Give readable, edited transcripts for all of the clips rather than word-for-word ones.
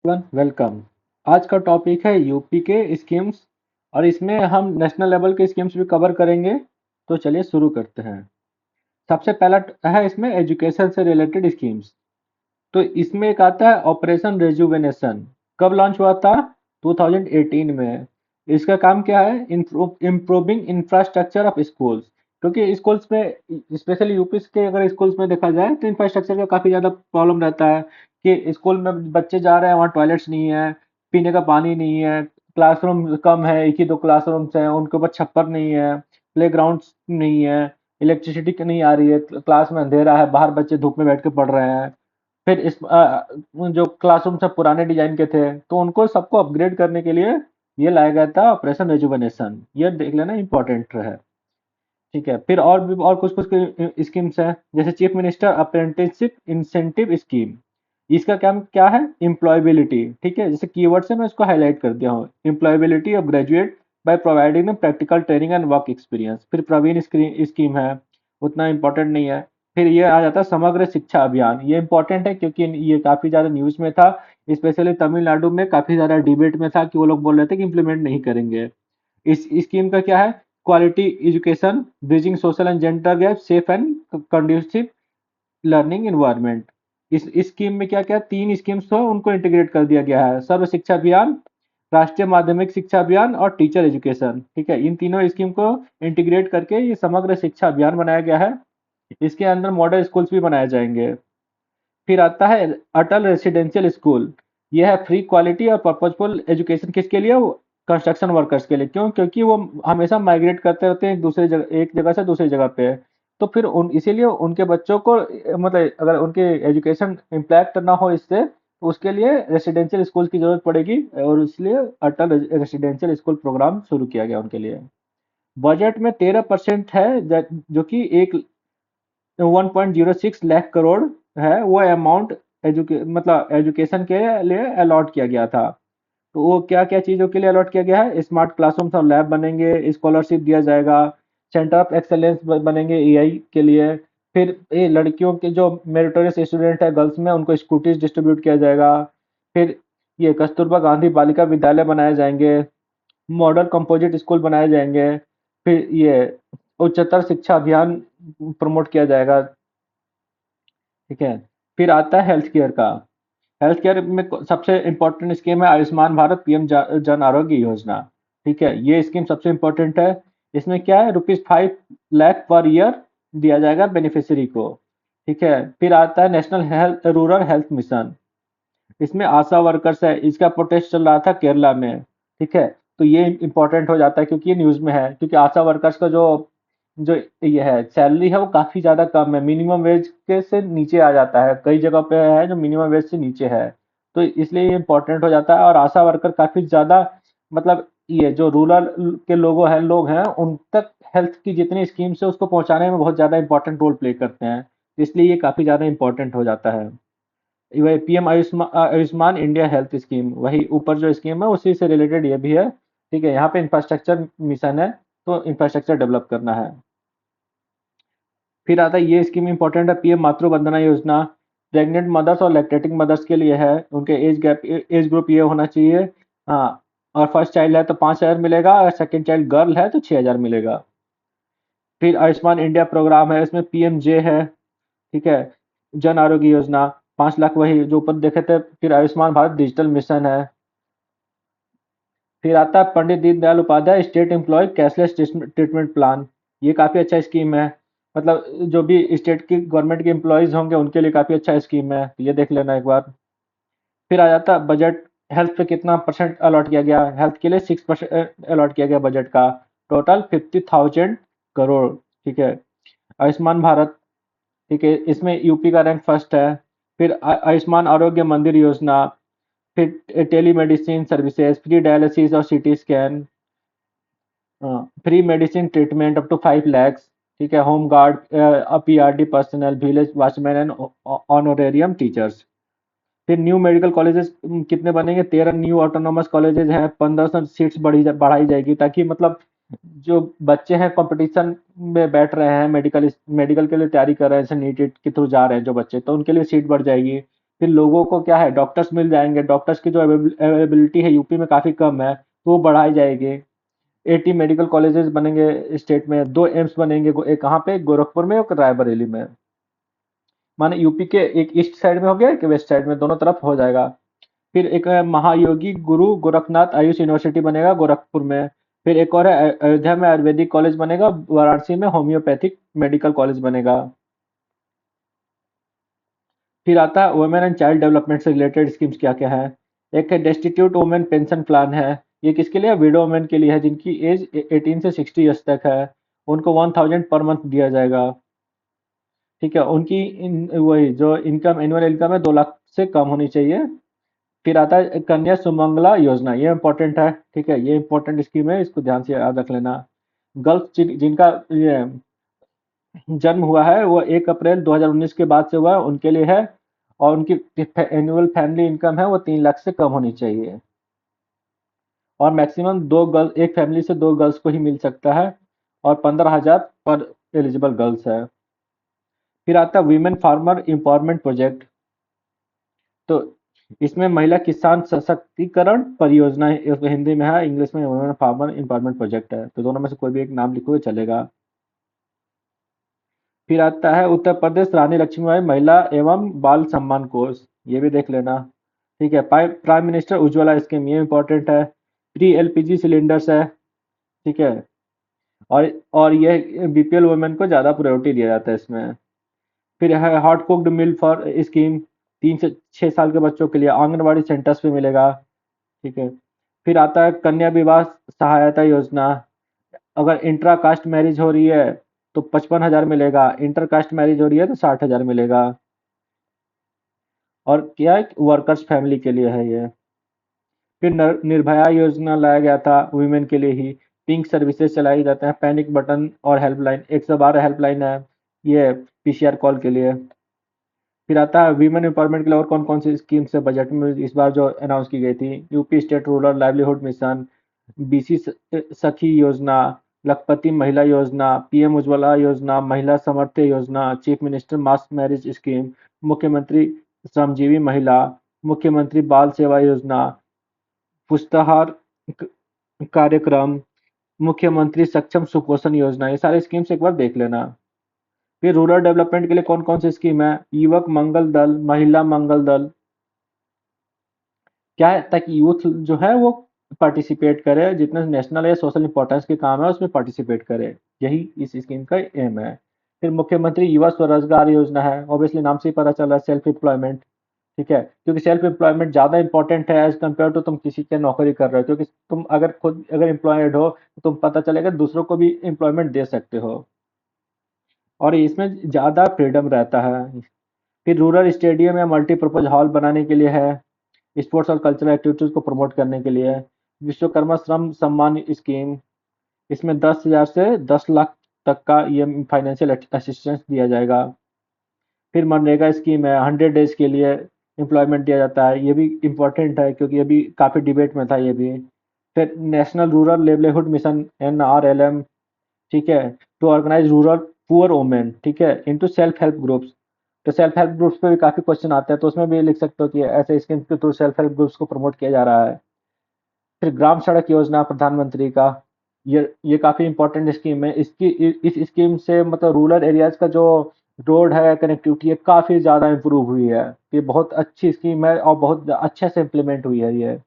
Everyone welcome. आज का topic है यूपी के स्कीम्स और इसमें हम नेशनल लेवल के स्कीम्स भी कवर करेंगे। तो चलिए शुरू करते हैं। सबसे पहला है इसमें एजुकेशन से रिलेटेड स्कीम्स। तो इसमें एक आता है ऑपरेशन रेजुवेनेशन। कब लॉन्च हुआ था? 2018 में। इसका काम क्या है? Improving infrastructure of schools. क्योंकि स्कूल्स में स्पेशली यूपी के अगर स्कूल्स में देखा जाए तो इंफ्रास्ट्रक्चर का काफ़ी ज़्यादा प्रॉब्लम रहता है कि स्कूल में बच्चे जा रहे हैं, वहाँ टॉयलेट्स नहीं है, पीने का पानी नहीं है, क्लासरूम कम है, एक ही दो क्लासरूम्स हैं, उनके ऊपर छप्पर नहीं है, प्ले ग्राउंड्स नहीं है, इलेक्ट्रिसिटी नहीं आ रही है, क्लास में अंधेरा है, बाहर बच्चे धूप में बैठ के पढ़ रहे हैं। फिर जो क्लासरूम सब पुराने डिजाइन के थे तो उनको सबको अपग्रेड करने के लिए ये लाया गया था ऑपरेशन रेजुवेनेशन। ये देख लेना इंपॉर्टेंट है। ठीक है, फिर और भी और कुछ कुछ स्कीम्स हैं, जैसे chief minister apprenticeship incentive scheme. इसका क्या क्या है? एम्प्लॉयबिलिटी। ठीक है, जैसे कीवर्ड से मैं इसको हाईलाइट कर दिया हूँ, employability of graduate by providing them practical training and work experience. फिर प्रवीण स्कीम है, उतना इंपॉर्टेंट नहीं है। फिर ये आ जाता है समग्र शिक्षा अभियान। ये इंपॉर्टेंट है क्योंकि ये काफी ज्यादा न्यूज में था, स्पेशली तमिलनाडु में काफी ज्यादा डिबेट में था कि वो लोग बोल रहे थे कि इम्प्लीमेंट नहीं करेंगे। इस स्कीम का क्या है? Quality education, bridging social and gender gap, safe and conducive learning environment. इस स्कीम में क्या क्या तीन स्कीम्स हो उनको इंटीग्रेट कर दिया गया है, सर्व शिक्षा अभियान, राष्ट्रीय माध्यमिक शिक्षा अभियान और टीचर एजुकेशन। ठीक है, इन तीनों स्कीम को इंटीग्रेट करके ये समग्र शिक्षा अभियान बनाया गया है। इसके अंदर मॉडल स्कूल्स भी बनाए जाएंगे। फिर आता है अटल रेसिडेंशियल स्कूल। यह है फ्री क्वालिटी और पर्पजफुल एजुकेशन। किसके लिए? कंस्ट्रक्शन वर्कर्स के लिए। क्यों? क्योंकि वो हमेशा माइग्रेट करते रहते हैं एक जगह से दूसरी जगह पे। तो फिर उन इसीलिए उनके बच्चों को मतलब अगर उनके एजुकेशन इम्पैक्ट ना हो इससे, तो उसके लिए रेसिडेंशियल स्कूल की जरूरत पड़ेगी और इसलिए अटल रेसिडेंशियल स्कूल प्रोग्राम शुरू किया गया उनके लिए। बजट में 13% है, जो कि एक 1.06 लाख करोड़ है, वो अमाउंट मतलब एजुकेशन के लिए अलॉट किया गया था। तो वो क्या क्या चीज़ों के लिए अलॉट किया गया है? स्मार्ट क्लासरूम्स और लैब बनेंगे, स्कॉलरशिप दिया जाएगा, सेंटर ऑफ एक्सेलेंस बनेंगे एआई के लिए। फिर ये लड़कियों के जो मेरिटोरियस स्टूडेंट है गर्ल्स में, उनको स्कूटीज डिस्ट्रीब्यूट किया जाएगा। फिर ये कस्तूरबा गांधी बालिका विद्यालय बनाए जाएंगे, मॉडल कंपोजिट स्कूल बनाए जाएंगे। फिर ये उच्चतर शिक्षा अभियान प्रमोट किया जाएगा। ठीक है, फिर आता है हेल्थ केयर का। हेल्थ केयर में सबसे इंपॉर्टेंट स्कीम है आयुष्मान भारत पीएम जन आरोग्य योजना। ठीक है, ये स्कीम सबसे इंपॉर्टेंट है। इसमें क्या है? ₹5 लाख पर ईयर दिया जाएगा बेनिफिशियरी को। ठीक है, फिर आता है national health rural health mission. इसमें आशा वर्कर्स है, इसका प्रोटेस्ट चल रहा था केरला में। ठीक है, तो ये इंपॉर्टेंट हो जाता है क्योंकि ये न्यूज में है, क्योंकि आशा वर्कर्स का जो जो ये है सैलरी है वो काफी ज्यादा कम है, मिनिमम वेज के से नीचे आ जाता है, कई जगह पे है जो मिनिमम वेज से नीचे है। तो इसलिए ये इंपॉर्टेंट हो जाता है और आशा वर्कर काफी ज्यादा मतलब ये जो रूरल के लोग हैं उन तक हेल्थ की जितनी स्कीम्स है उसको पहुंचाने में बहुत ज्यादा इंपॉर्टेंट रोल प्ले करते हैं। इसलिए ये काफी ज्यादा इंपॉर्टेंट हो जाता है। वही PM Ayushman India health scheme, वही ऊपर जो स्कीम है उसी से रिलेटेड ये भी है। ठीक है, यहाँ पे इंफ्रास्ट्रक्चर मिशन है, तो इंफ्रास्ट्रक्चर डेवलप करना है। फिर आता है ये स्कीम इंपॉर्टेंट है, पीएम मातृ वंदना योजना। प्रेग्नेंट मदर्स और लैक्टेटिंग मदर्स के लिए है, उनके एज ग्रुप ये होना चाहिए। हाँ, और फर्स्ट चाइल्ड है तो 5,000 मिलेगा, और सेकंड चाइल्ड गर्ल है तो 6,000 मिलेगा। फिर आयुष्मान इंडिया प्रोग्राम है, इसमें पीएमजे है। ठीक है, जन आरोग्य योजना 5 लाख, वही जो ऊपर देखे थे। फिर आयुष्मान भारत डिजिटल मिशन है। फिर आता है Pandit Deendayal Upadhyay state employ cashless treatment plan. ये काफी अच्छा स्कीम है, मतलब जो भी स्टेट की गवर्नमेंट के एम्प्लॉयज होंगे उनके लिए काफी अच्छा स्कीम है, तो ये देख लेना एक बार। फिर आ जाता है बजट। हेल्थ पे कितना परसेंट अलॉट किया गया? हेल्थ के लिए 6% अलॉट किया गया बजट का, टोटल 50,000 करोड़। ठीक है, आयुष्मान भारत। ठीक है, इसमें यूपी का रैंक फर्स्ट है। फिर आयुष्मान आरोग्य मंदिर योजना, फिर telemedicine services, free dialysis और CT scan, free medicine treatment up to 5 lakhs। ठीक है, home guard, PRD personal, village watchman and honorarium teachers. फिर न्यू मेडिकल कॉलेजेस कितने बनेंगे? 13 न्यू ऑटोनोमस कॉलेजेस हैं, 1500 सीट्स बढ़ाई जाएगी, ताकि मतलब जो बच्चे हैं कंपटीशन में बैठ रहे हैं, मेडिकल मेडिकल के लिए तैयारी कर रहे हैं, जैसे नीट के थ्रू जा रहे हैं जो बच्चे, तो उनके लिए सीट बढ़ जाएगी। फिर लोगों को क्या है, डॉक्टर्स मिल जाएंगे, डॉक्टर्स की जो अवेलेबिलिटी है यूपी में काफ़ी कम है, तो वो बढ़ाई जाएगी। 80 मेडिकल कॉलेजेस बनेंगे स्टेट में, 2 एम्स बनेंगे, एक कहाँ पे, गोरखपुर में, और रायबरेली में। माने यूपी के एक ईस्ट साइड में हो गया, एक वेस्ट साइड में, दोनों तरफ हो जाएगा। फिर एक है महायोगी गुरु गोरखनाथ आयुष यूनिवर्सिटी बनेगा गोरखपुर में। फिर एक और है अयोध्या में आयुर्वेदिक कॉलेज बनेगा, वाराणसी में होम्योपैथिक मेडिकल कॉलेज बनेगा। फिर आता है वुमेन एंड चाइल्ड डेवलपमेंट से रिलेटेड स्कीम्स क्या क्या है। एक है डेस्टिट्यूट वुमेन पेंशन प्लान है। ये किसके लिए है, विडो वुमेन के लिए है, जिनकी एज 18 से 60 ईयर्स तक है। उनको 1000 पर मंथ दिया जाएगा। ठीक है, उनकी वही जो इनकम, एनुअल इनकम है, 2 लाख से कम होनी चाहिए। फिर आता है कन्या सुमंगला योजना, ये इंपॉर्टेंट है। ठीक है, ये इंपॉर्टेंट स्कीम है, इसको ध्यान से याद रख लेना। गर्ल्स जिनका ये जन्म हुआ है वो 1 अप्रैल 2019 के बाद से हुआ है, उनके लिए है। और उनकी एनुअल फैमिली इनकम है वो 3 लाख से कम होनी चाहिए। और मैक्सिमम 2 गर्ल्स, एक फैमिली से 2 गर्ल्स को ही मिल सकता है। और 15,000 पर एलिजिबल गर्ल्स है। फिर आता है वीमेन फार्मर एम्पावरमेंट प्रोजेक्ट। तो इसमें महिला किसान सशक्तिकरण परियोजना है, इसमें हिंदी में है, इंग्लिश में वुमेन फार्मर एम्पावरमेंट प्रोजेक्ट है, तो दोनों में से कोई भी एक नाम लिखो चलेगा। फिर आता है उत्तर प्रदेश रानी लक्ष्मीबाई महिला एवं बाल सम्मान कोष, ये भी देख लेना। ठीक है, प्राइम मिनिस्टर उज्ज्वला स्कीम, ये इंपॉर्टेंट है। फ्री एलपीजी सिलेंडर्स है। ठीक है। और ये बीपीएल वुमेन को ज़्यादा प्रायोरिटी दिया जाता है इसमें। फिर है hot cooked meal for scheme, 3 से 6 साल के बच्चों के लिए आंगनबाड़ी सेंटर्स पे मिलेगा। ठीक है। फिर आता है कन्या विवाह सहायता योजना। अगर इंट्रा कास्ट मैरिज हो रही है तो 55,000 मिलेगा, इंटर कास्ट मैरिज हो रही है तो 60,000 मिलेगा। और क्या है, वर्कर्स फैमिली के लिए है ये। फिर निर्भया योजना लाया गया था वुमेन के लिए ही। पिंक सर्विसेज चलाई जाते हैं, पैनिक बटन और हेल्पलाइन, 112 हेल्पलाइन है ये पीसीआर कॉल के लिए। फिर आता है वीमेन एम्पावरमेंट के लिए और कौन कौन सी स्कीम्स है बजट में इस बार जो अनाउंस की गई थी। UP state rural livelihood mission, BC सखी योजना, लखपति महिला योजना, पीएम उज्ज्वला योजना, महिला समर्थ्य योजना, चीफ मिनिस्टर मास मैरिज स्कीम, मुख्यमंत्री श्रमजीवी महिला, मुख्यमंत्री बाल सेवा योजना, पुष्टाहार कार्यक्रम, मुख्यमंत्री सक्षम सुपोषण योजना, ये सारे स्कीम्स एक बार देख लेना। फिर रूरल डेवलपमेंट के लिए कौन कौन सी स्कीम है, युवक मंगल दल, महिला मंगल दल। क्या है, ताकि यूथ जो है वो पार्टिसिपेट करे, जितने नेशनल या सोशल इंपॉर्टेंस के काम है उसमें पार्टिसिपेट करे। यही इस स्कीम का एम है। फिर मुख्यमंत्री युवा स्वरोजगार योजना है, ऑब्वियसली नाम से ही पता चल रहा है, सेल्फ एम्प्लॉयमेंट। ठीक है, क्योंकि सेल्फ एम्प्लॉयमेंट ज़्यादा इंपॉर्टेंट है एज कम्पेयर टू तुम किसी के नौकरी कर रहे हो, क्योंकि तुम अगर खुद अगर एम्प्लॉयड हो तो तुम पता चलेगा दूसरों को भी एम्प्लॉयमेंट दे सकते हो। और इसमें ज़्यादा फ्रीडम रहता है। फिर रूरल स्टेडियम या मल्टीपर्पज हॉल बनाने के लिए है, स्पोर्ट्स और कल्चरल एक्टिविटीज को प्रमोट करने के लिए है। विश्वकर्मा श्रम सम्मान स्कीम, इसमें 10,000 से 10 लाख तक का ये फाइनेंशियल असिस्टेंस दिया जाएगा। फिर मनरेगा स्कीम है, 100 डेज के लिए एम्प्लॉयमेंट दिया जाता है, ये भी इम्पोर्टेंट है क्योंकि अभी काफ़ी डिबेट में था ये भी। फिर national rural livelihood mission NRLM। ठीक है, to organise rural poor women, ठीक है, इनटू सेल्फ हेल्प ग्रुप्स। तो सेल्फ हेल्प ग्रुप्स पे भी काफ़ी क्वेश्चन आते हैं, तो उसमें भी लिख सकते हो कि ऐसे स्कीम के थ्रू सेल्फ हेल्प ग्रुप्स को प्रमोट किया जा रहा है। फिर ग्राम सड़क योजना प्रधानमंत्री का, ये काफ़ी इंपॉर्टेंट स्कीम है। इस स्कीम से मतलब रूरल एरियाज का जो रोड है, कनेक्टिविटी है, काफ़ी ज़्यादा इम्प्रूव हुई है। ये बहुत अच्छी स्कीम है और बहुत अच्छे से इम्प्लीमेंट हुई है ये।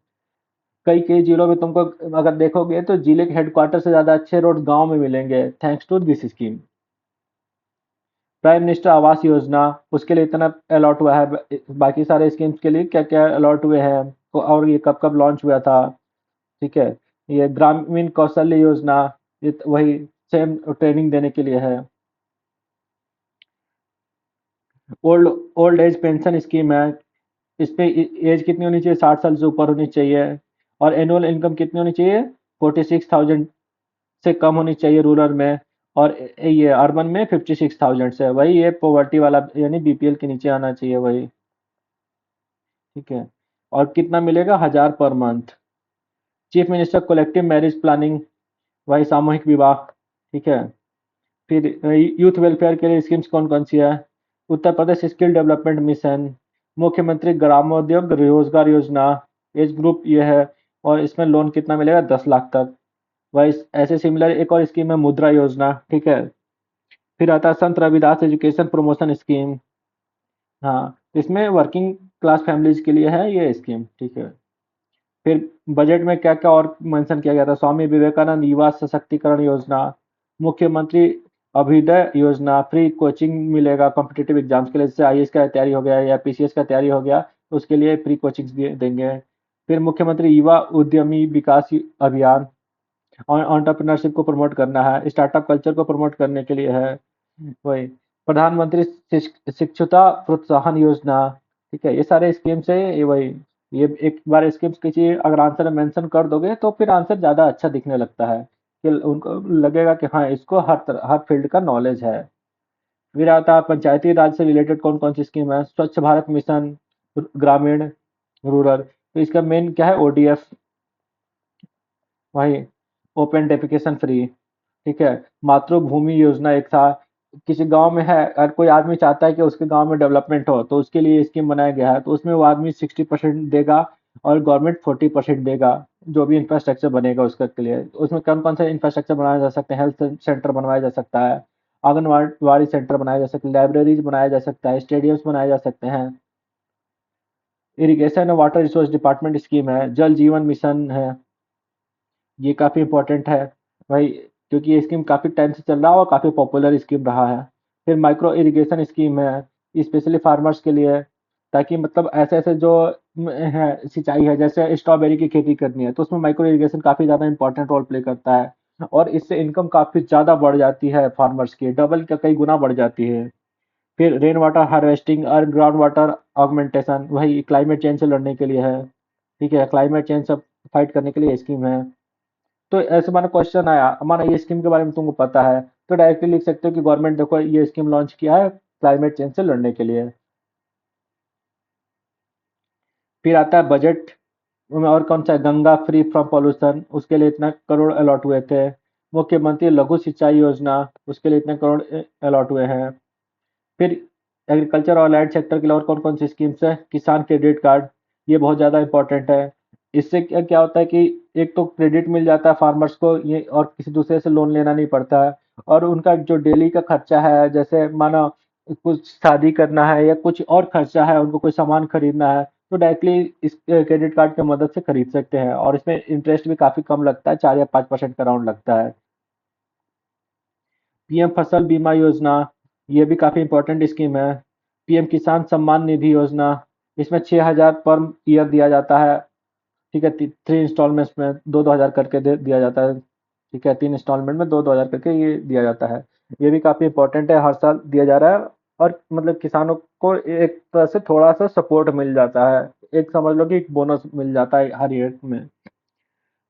कई कई जिलों में तुमको अगर देखोगे तो जिले के हेडक्वार्टर से ज़्यादा अच्छे रोड गांव में मिलेंगे, thanks to this scheme. Prime minister Awas Yojana, उसके लिए इतना अलॉट हुआ है, बाकी सारे स्कीम्स के लिए क्या क्या अलॉट हुए हैं, और ये कब कब लॉन्च हुआ था। ठीक है, ये ग्रामीण कौशल्य योजना, ये वही सेम ट्रेनिंग देने के लिए है। Old old age pension scheme है, इस पे एज कितनी होनी चाहिए, 60 साल से ऊपर होनी चाहिए। और एनुअल इनकम कितनी होनी चाहिए, 46,000 से कम होनी चाहिए रूरल में। और ये अर्बन में 56,000 से, वही ये पॉवर्टी वाला यानी बीपीएल के नीचे आना चाहिए वही। ठीक है, और कितना मिलेगा, 1,000 per month. Chief minister collective marriage planning, वही सामूहिक विवाह। ठीक है। फिर यूथ वेलफेयर के लिए स्कीम्स कौन कौन सी है, Uttar Pradesh skill development mission, मुख्यमंत्री ग्रामोद्योग रोजगार योजना, एज ग्रुप ये है, और इसमें लोन कितना मिलेगा, 10 लाख तक। वही ऐसे सिमिलर एक और स्कीम है, मुद्रा योजना, ठीक है। फिर आता है संत रविदास एजुकेशन प्रमोशन स्कीम। हाँ, तो इसमें वर्किंग क्लास फैमिलीज के लिए है ये स्कीम, ठीक है। फिर बजट में क्या क्या और मेंशन किया गया था, स्वामी विवेकानंद युवा सशक्तिकरण योजना, मुख्यमंत्री अभ्युदय योजना, फ्री कोचिंग मिलेगा कॉम्पिटिटिव एग्जाम्स के लिए, जैसे आईएएस का तैयारी हो गया या पीसीएस का तैयारी हो गया, तो उसके लिए फ्री कोचिंग देंगे। फिर मुख्यमंत्री युवा उद्यमी विकास अभियान, एंटरप्रेन्योरशिप को प्रमोट करना है, स्टार्टअप कल्चर को प्रमोट करने के लिए है। वही प्रधानमंत्री शिक्षुता प्रोत्साहन योजना, ठीक है। ये सारे स्कीम्स है, ये वही, ये एक बार स्कीम्स किसी अगर आंसर में मेंशन कर दोगे तो फिर आंसर ज्यादा अच्छा दिखने लगता है, कि उनको लगेगा कि हाँ इसको हर फील्ड का नॉलेज है। फिर आता है पंचायती राज से रिलेटेड कौन कौन सी स्कीम है, स्वच्छ भारत मिशन ग्रामीण रूरल, तो इसका मेन क्या है, ओडीएफ, वही ओपन डेफिकेशन फ्री, ठीक है। मातृभूमि योजना एक था, किसी गांव में है, अगर कोई आदमी चाहता है कि उसके गांव में डेवलपमेंट हो तो उसके लिए स्कीम बनाया गया है, तो उसमें वो आदमी 60% देगा और गवर्नमेंट 40% देगा, जो भी इंफ्रास्ट्रक्चर बनेगा उसका के लिए। तो उसमें कौन कौन सा इंफ्रास्ट्रक्चर बनाया जा सकते हैं, हेल्थ सेंटर बनवाया जा सकता है, आंगनवाड़ी सेंटर बनाया जा सकता है, लाइब्रेरीज बनाया जा सकता है, स्टेडियम्स बनाए जा सकते हैं। इरिगेशन और वाटर रिसोर्स डिपार्टमेंट स्कीम है, जल जीवन मिशन है, ये काफ़ी इम्पोर्टेंट है भाई, क्योंकि ये स्कीम काफ़ी टाइम से चल रहा है और काफ़ी पॉपुलर स्कीम रहा है। फिर माइक्रो इरिगेशन स्कीम है, स्पेशली फार्मर्स के लिए, ताकि मतलब ऐसे ऐसे जो है सिंचाई है, जैसे स्ट्रॉबेरी की खेती करनी है तो उसमें माइक्रो इरिगेशन काफ़ी ज़्यादा इंपॉर्टेंट रोल प्ले करता है, और इससे इनकम काफ़ी ज़्यादा बढ़ जाती है फार्मर्स की, डबल का कई गुना बढ़ जाती है। फिर रेन वाटर हार्वेस्टिंग और ग्राउंड वाटर ऑगमेंटेशन, वही क्लाइमेट चेंज से लड़ने के लिए है, ठीक है, क्लाइमेट चेंज से फाइट करने के लिए स्कीम है। तो ऐसे माना क्वेश्चन आया, माना ये स्कीम के बारे में तुमको पता है, तो डायरेक्टली लिख सकते हो कि गवर्नमेंट देखो ये स्कीम लॉन्च किया है क्लाइमेट चेंज से लड़ने के लिए। फिर आता है बजट में, और कौन सा है? गंगा फ्री फ्रॉम पॉल्यूशन, उसके लिए इतना करोड़ अलॉट हुए थे। मुख्यमंत्री लघु सिंचाई योजना, उसके लिए इतने करोड़ अलॉट हुए हैं। फिर एग्रीकल्चर और लैंड सेक्टर के लिए और कौन कौन सी स्कीम्स है, किसान क्रेडिट कार्ड, ये बहुत ज़्यादा इंपॉर्टेंट है। इससे क्या क्या होता है कि एक तो क्रेडिट मिल जाता है फार्मर्स को, ये और किसी दूसरे से लोन लेना नहीं पड़ता है, और उनका जो डेली का खर्चा है, जैसे मानो कुछ शादी करना है या कुछ और खर्चा है, उनको कोई सामान खरीदना है, तो डायरेक्टली इस क्रेडिट कार्ड की मदद से खरीद सकते हैं, और इसमें इंटरेस्ट भी काफ़ी कम लगता है, 4 या 5% का राउंड लगता है। पीएम फसल बीमा योजना, ये भी काफ़ी इंपॉर्टेंट स्कीम है। पीएम किसान सम्मान निधि योजना, इसमें 6,000 पर ईयर दिया जाता है, ठीक है, 3 इंस्टॉलमेंट्स में 2-2 हज़ार करके दिया जाता है, ठीक है, 3 इंस्टॉलमेंट में 2-2 हज़ार करके ये दिया जाता है। ये भी काफ़ी इंपॉर्टेंट है, हर साल दिया जा रहा है, और मतलब किसानों को एक तरह से थोड़ा सा सपोर्ट मिल जाता है, एक समझ लो कि एक बोनस मिल जाता है हर ईयर में।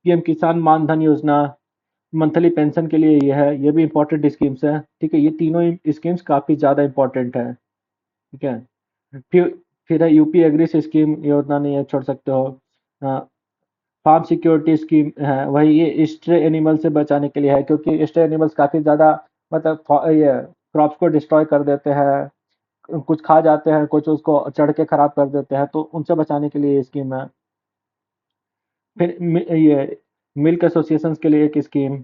पीएम किसान मान धन योजना, मंथली पेंशन के लिए ये है, ये भी इंपॉर्टेंट स्कीम्स है, ठीक है। ये तीनों स्कीम्स काफ़ी ज़्यादा इंपॉर्टेंट है, ठीक है। फिर फिर है यूपी एग्री स्कीम, योजना नहीं है, छोड़ सकते हो। फार्म सिक्योरिटी स्कीम है, वही ये स्ट्रे एनिमल से बचाने के लिए है, क्योंकि स्ट्रे एनिमल्स काफ़ी ज़्यादा मतलब ये क्रॉप्स को डिस्ट्रॉय कर देते हैं, कुछ खा जाते हैं, कुछ उसको चढ़ के खराब कर देते हैं, तो उनसे बचाने के लिए ये स्कीम है। फिर ये मिल्क एसोसिएशंस के लिए एक स्कीम,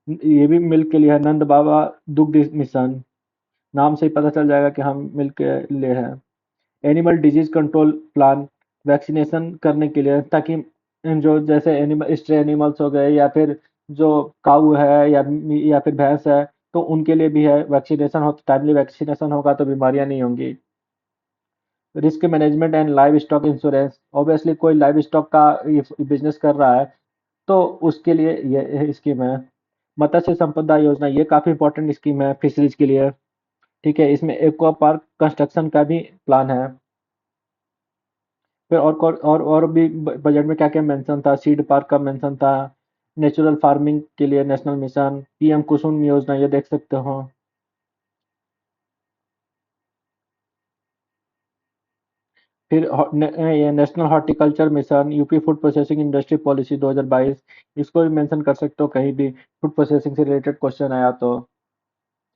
ये भी मिल्क के लिए है, नंद बाबा दुग्ध मिशन, नाम से ही पता चल जाएगा कि हम मिल्क के लिए है। Animal disease control plan, vaccination करने के लिए, ताकि जो जैसे एनिमल स्ट्रे एनिमल्स हो गए, या फिर जो काऊ है या फिर भैंस है, तो उनके लिए भी है, वैक्सीनेशन हो, टाइमली वैक्सीनेशन होगा तो बीमारियां नहीं होंगी। Risk management and live stock insurance, obviously कोई लाइव स्टॉक का बिजनेस कर रहा है तो उसके लिए ये स्कीम है। मत्स्य संपदा योजना, ये काफ़ी इंपॉर्टेंट स्कीम है फिशरीज के लिए, ठीक है। इसमें एक्वा पार्क कंस्ट्रक्शन का भी प्लान है। फिर और भी बजट में क्या क्या मेंशन था, सीड पार्क का मेंशन था, नेचुरल फार्मिंग के लिए नेशनल मिशन, पीएम कुसुम योजना, ये देख सकते हो। फिर ये national horticulture mission, UP food processing industry policy 2022, इसको भी मेंशन कर सकते हो कहीं भी फूड प्रोसेसिंग से रिलेटेड क्वेश्चन आया तो,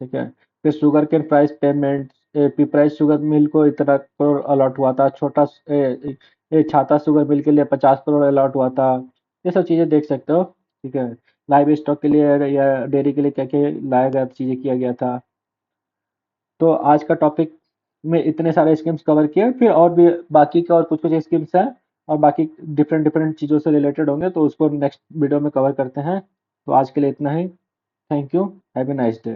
ठीक है। फिर sugar cane price payment, Pipraich sugar mill को इतना करोड़ अलॉट हुआ था, छाता शुगर मिल के लिए 50 करोड़ अलॉट हुआ था। ये सब चीज़ें देख सकते हो। ठीक है, लाइव स्टॉक के लिए या डेयरी के लिए क्या क्या लाया गया, चीज़ें किया गया था। तो आज का टॉपिक में इतने सारे स्कीम्स कवर किए, फिर और भी बाकी के और कुछ कुछ स्कीम्स हैं और बाकी डिफरेंट डिफरेंट चीज़ों से रिलेटेड होंगे, तो उसको नेक्स्ट वीडियो में कवर करते हैं। तो आज के लिए इतना ही। Thank you. Have a nice day.